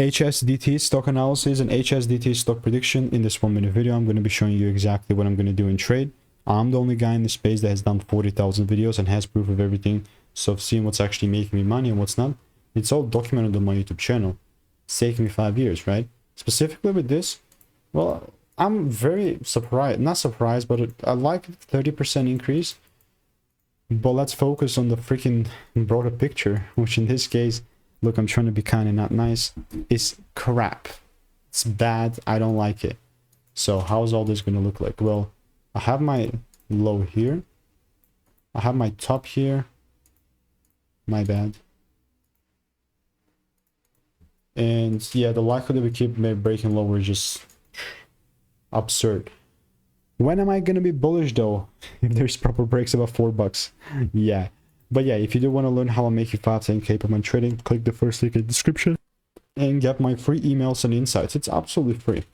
HSDT stock analysis and HSDT stock prediction. In this 1-minute video, I'm going to be showing you exactly what I'm going to do in trade. I'm the only guy in the space that has done 40,000 videos and has proof of everything. So I've seen what's actually making me money and what's not. It's all documented on my YouTube channel. It's taken me 5 years, right? Specifically with this, well, I'm very surprised, not surprised, but I like 30% increase. But let's focus on the freaking broader picture, which in this case, look, I'm trying to be kind of not nice, is crap. It's bad. I don't like it. So how's all this going to look like? Well, I have my low here. I have my top here. My bad. And yeah, the likelihood we keep breaking lower is just absurd. When am I going to be bullish though? If there's proper breaks above $4. Yeah. But yeah, if you do want to learn how I make you 5-10K per month trading, click the first link in the description and get my free emails and insights. It's absolutely free.